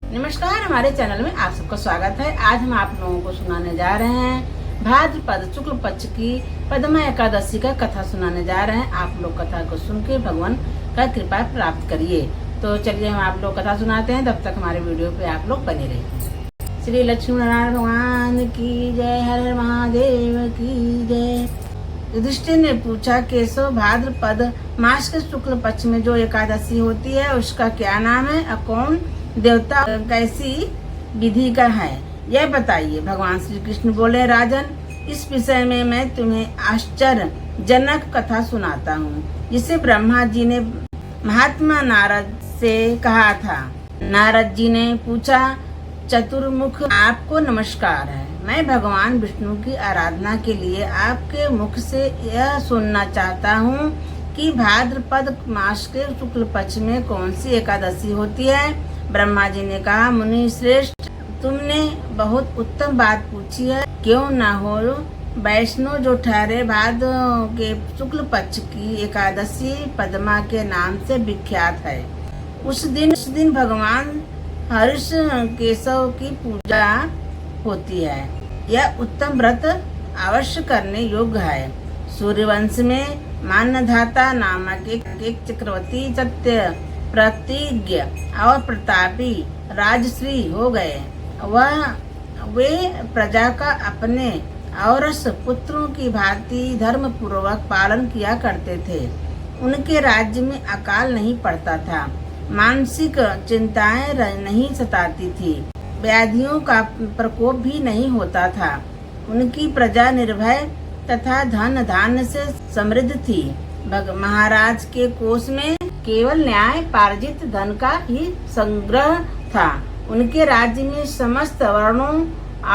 नमस्कार, हमारे चैनल में आप सबका स्वागत है। आज हम आप लोगों को सुनाने जा रहे हैं भाद्रपद शुक्ल पक्ष की पद्मा एकादशी का कथा सुनाने जा रहे हैं। आप लोग कथा को सुन के भगवान का कृपा प्राप्त करिए। तो चलिए हम आप लोग कथा सुनाते हैं, तब तक हमारे वीडियो पे आप लोग बने रहिए। श्री लक्ष्मी नारायण भगवान की जय, हर हर महादेव की जय। युधिष्ठिर ने पूछा, केशव, भाद्रपद मास के शुक्ल पक्ष में जो एकादशी होती है उसका क्या नाम है और कौन देवता कैसी विधि का है, यह बताइए। भगवान श्री कृष्ण बोले, राजन, इस विषय में मैं तुम्हें आश्चर्यजनक कथा सुनाता हूँ, जिसे ब्रह्मा जी ने महात्मा नारद से कहा था। नारद जी ने पूछा, चतुर्मुख, आपको नमस्कार है। मैं भगवान विष्णु की आराधना के लिए आपके मुख से यह सुनना चाहता हूँ कि भाद्रपद मास के शुक्ल पक्ष में कौन सी एकादशी होती है। ब्रह्मा जी ने कहा, मुनि श्रेष्ठ, तुमने बहुत उत्तम बात पूछी है। क्यों न हो, वैष्णव जो ठहरे भाद्र के शुक्ल पक्ष की एकादशी पद्मा के नाम से विख्यात है। उस दिन भगवान हर्ष केशव की पूजा होती है। यह उत्तम व्रत अवश्य करने योग्य है। सूर्यवंश में मान्यधाता नामक एक चक्रवर्ती सत्य प्रतिज्ञ और प्रतापी राजश्री हो गए। वे प्रजा का अपने औरस पुत्रों की भांति धर्म पूर्वक पालन किया करते थे। उनके राज्य में अकाल नहीं पड़ता था, मानसिक चिंताएं नहीं सताती थी, व्याधियों का प्रकोप भी नहीं होता था। उनकी प्रजा निर्भय तथा धन धान्य से समृद्ध थी। महाराज के कोष में केवल न्याय पार्जित धन का ही संग्रह था। उनके राज्य में समस्त वर्णों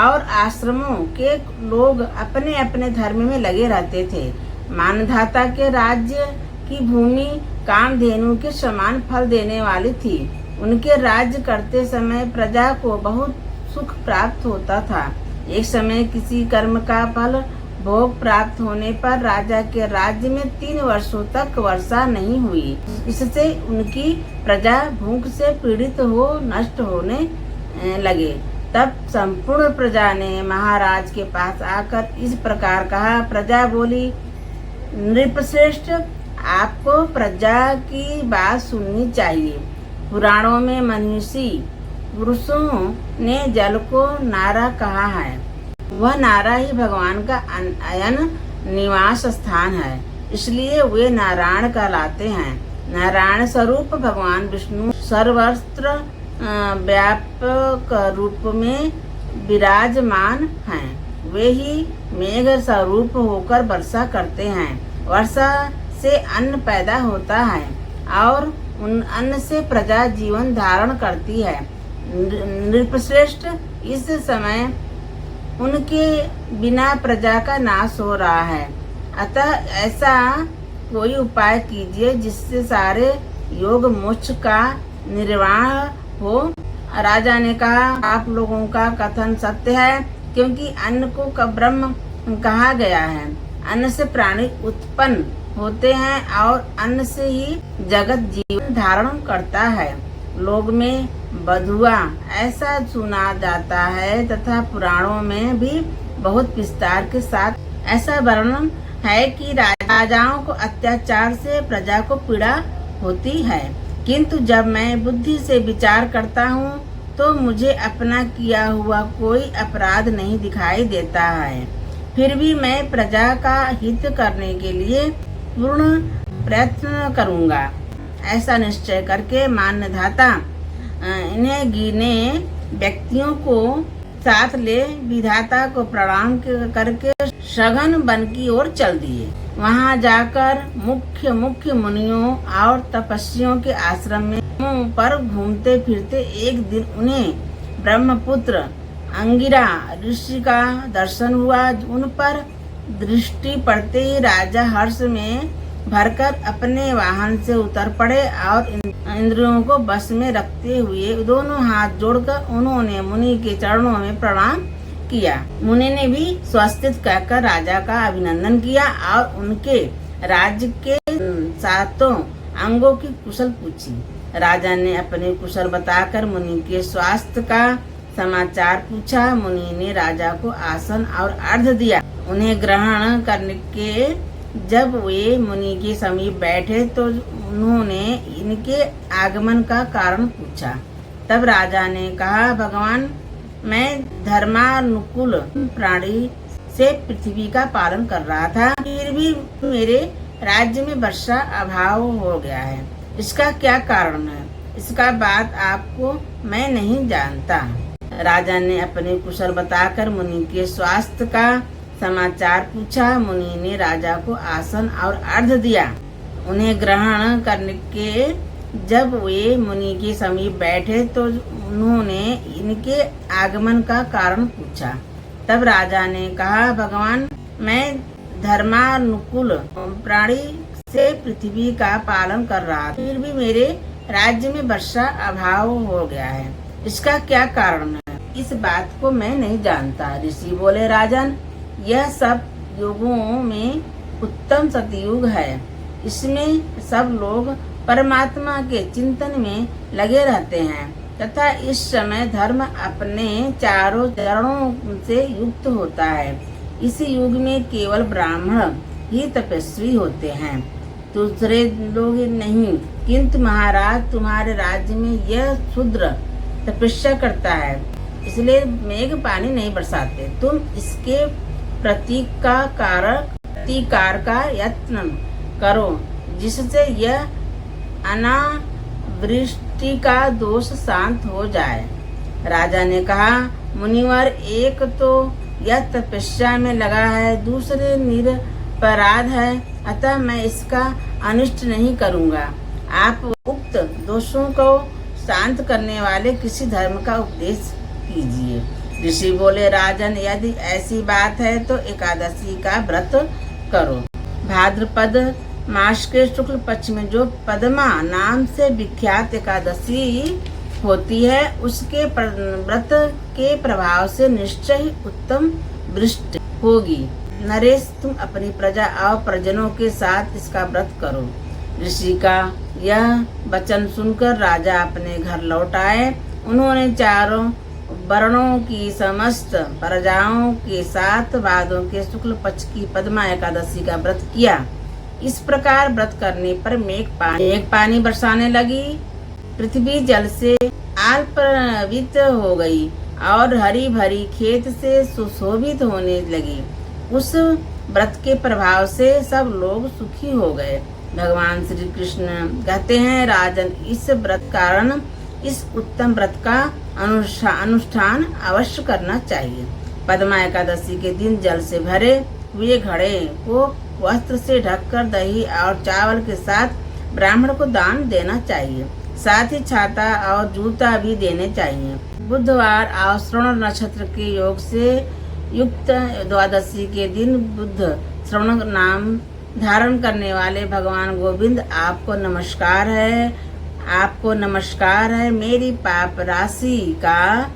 और आश्रमों के लोग अपने अपने धर्म में लगे रहते थे। मानधाता के राज्य की भूमि कामधेनु के समान फल देने वाली थी। उनके राज्य करते समय प्रजा को बहुत सुख प्राप्त होता था। एक समय किसी कर्म का फल भोग प्राप्त होने पर राजा के राज्य में 3 वर्षों तक वर्षा नहीं हुई। इससे उनकी प्रजा भूख से पीड़ित हो नष्ट होने लगे। तब संपूर्ण प्रजा ने महाराज के पास आकर इस प्रकार कहा। प्रजा बोली, नृपश्रेष्ठ, आपको प्रजा की बात सुननी चाहिए। पुराणों में मनीषी पुरुषों ने जल को नारा कहा है। वह नारा ही भगवान का अयन निवास स्थान है, इसलिए वे नारायण कहलाते हैं। नारायण स्वरूप भगवान विष्णु सर्वत्र व्यापक रूप में विराजमान हैं। वे ही मेघ स्वरूप होकर वर्षा करते हैं। वर्षा से अन्न पैदा होता है और उन अन्न से प्रजा जीवन धारण करती है। नृपश्रेष्ठ, इस समय उनके बिना प्रजा का नाश हो रहा है। अतः ऐसा कोई उपाय कीजिए जिससे सारे योग मोक्ष का निर्वाण हो। राजा ने कहा, आप लोगों का कथन सत्य है, क्योंकि अन्न को ब्रह्म कहा गया है। अन्न से प्राणी उत्पन्न होते हैं और अन्न से ही जगत जीवन धारण करता है। लोग में बधुआ ऐसा सुना जाता है तथा पुराणों में भी बहुत विस्तार के साथ ऐसा वर्णन है कि राजाओं को अत्याचार से प्रजा को पीड़ा होती है। किंतु जब मैं बुद्धि से विचार करता हूँ तो मुझे अपना किया हुआ कोई अपराध नहीं दिखाई देता है। फिर भी मैं प्रजा का हित करने के लिए पूर्ण प्रयत्न करूँगा। ऐसा निश्चय करके मान्यधाता इन्हें गिने व्यक्तियों को साथ ले विधाता को प्रणाम करके सघन वन की ओर चल दिए। वहां जाकर मुख्य मुनियों और तपस्वियों के आश्रम में पर घूमते फिरते एक दिन उन्हें ब्रह्मपुत्र अंगिरा ऋषि का दर्शन हुआ। उन पर दृष्टि पड़ते ही राजा हर्ष में भरकर अपने वाहन से उतर पड़े और इंद्रियों को बस में रखते हुए दोनों हाथ जोड़कर उन्होंने मुनि के चरणों में प्रणाम किया। मुनि ने भी स्वस्तित कहकर राजा का अभिनंदन किया और उनके राज्य के 7 अंगों की कुशल पूछी। राजा ने अपने कुशल बताकर मुनि के स्वास्थ्य का समाचार पूछा। मुनि ने राजा को आसन और अर्घ्य दिया। उन्हें ग्रहण करने के जब वे मुनि के समीप बैठे तो उन्होंने इनके आगमन का कारण पूछा। तब राजा ने कहा, भगवान, मैं धर्मानुकूल प्राणी से पृथ्वी का पालन कर रहा था, फिर भी मेरे राज्य में वर्षा अभाव हो गया है। इसका क्या कारण है? इसका बात आपको मैं नहीं जानता। राजा ने अपने कुशल बताकर मुनि के स्वास्थ्य का समाचार पूछा। मुनि ने राजा को आसन और अर्घ्य दिया। उन्हें ग्रहण करने के जब वे मुनि के समीप बैठे तो उन्होंने इनके आगमन का कारण पूछा। तब राजा ने कहा, भगवान, मैं धर्मानुकूल प्राणी से पृथ्वी का पालन कर रहा था, फिर भी मेरे राज्य में वर्षा अभाव हो गया है। इसका क्या कारण है? इस बात को मैं नहीं जानता। ऋषि बोले, राजन, यह सब युगों में उत्तम सतयुग है। इसमें सब लोग परमात्मा के चिंतन में लगे रहते हैं तथा इस समय धर्म अपने चारों चरणों से युक्त होता है। इस युग में केवल ब्राह्मण ही तपस्वी होते हैं, दूसरे लोग नहीं। किंतु महाराज, तुम्हारे राज्य में यह शूद्र तपस्या करता है, इसलिए मेघ पानी नहीं बरसाते। तुम इसके प्रतिकार का यत्न करो, जिससे यह अनावृष्टि का दोष शांत हो जाए। राजा ने कहा, मुनिवर, एक तो यह तपस्या में लगा है, दूसरे निरपराध है, अतः मैं इसका अनिष्ट नहीं करूँगा। आप उक्त दोषों को शांत करने वाले किसी धर्म का उपदेश कीजिए। ऋषि बोले, राजन, यदि ऐसी बात है तो एकादशी का व्रत करो। भाद्रपद मास के शुक्ल पक्ष में जो पद्मा नाम से विख्यात एकादशी होती है, उसके व्रत के प्रभाव से निश्चय ही उत्तम वृष्टि होगी। नरेश, तुम अपनी प्रजा और परिजनों के साथ इसका व्रत करो। ऋषि का यह वचन सुनकर राजा अपने घर लौट आए। उन्होंने चारों वर्णों की समस्त प्रजाओं के साथ भादों के शुक्ल पक्ष की पद्मा एकादशी का व्रत किया। इस प्रकार व्रत करने पर मेघ पानी बरसाने लगी। पृथ्वी जल से आप्लावित हो गई और हरी भरी खेत से सुशोभित होने लगी। उस व्रत के प्रभाव से सब लोग सुखी हो गए। भगवान श्री कृष्ण कहते हैं, राजन, इस व्रत कारण इस उत्तम व्रत का अनुष्ठान अवश्य करना चाहिए। पद्मा एकादशी के दिन जल से भरे हुए घड़े को वस्त्र से ढककर दही और चावल के साथ ब्राह्मण को दान देना चाहिए। साथ ही छाता और जूता भी देने चाहिए। बुधवार और श्रवण नक्षत्र के योग से युक्त द्वादशी के दिन बुध श्रवण नाम धारण करने वाले भगवान गोविंद, आपको नमस्कार है। आपको नमस्कार है। मेरी पाप राशि का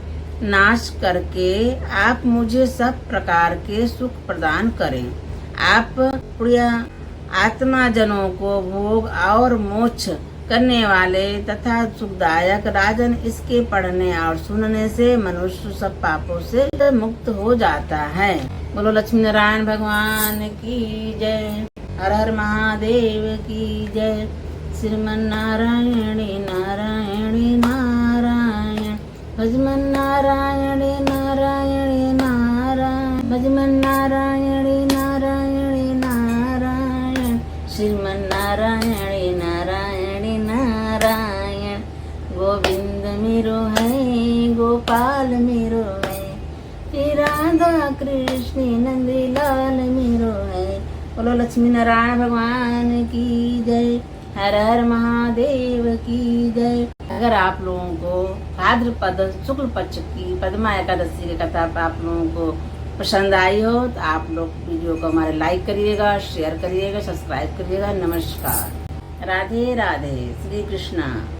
नाश करके आप मुझे सब प्रकार के सुख प्रदान करें। आप प्रिय आत्मा जनों को भोग और मोक्ष करने वाले तथा सुखदायक राजन, इसके पढ़ने और सुनने से मनुष्य सब पापों से मुक्त हो जाता है। बोलो लक्ष्मी नारायण भगवान की जय। हर हर महादेव की जय। श्रीमन नारायणी नारायणी नारायण, भजमन नारायणी नारायणी नारायण, भजमन नारायणी नारायणी नारायण, श्रीमन नारायणी नारायणी नारायण। गोविंद मेरो है, गोपाल मेरो है, राधा कृष्ण नंदलाल मेरो है। बोलो लक्ष्मी नारायण भगवान की जय। हर हर महादेव की जय। अगर आप लोगों को भाद्रपद शुक्ल पक्ष की पद्मा एकादशी की कथा आप लोगों को पसंद आई हो तो आप लोग वीडियो को हमारे लाइक करिएगा, शेयर करिएगा, सब्सक्राइब करिएगा। नमस्कार। राधे राधे। श्री कृष्णा।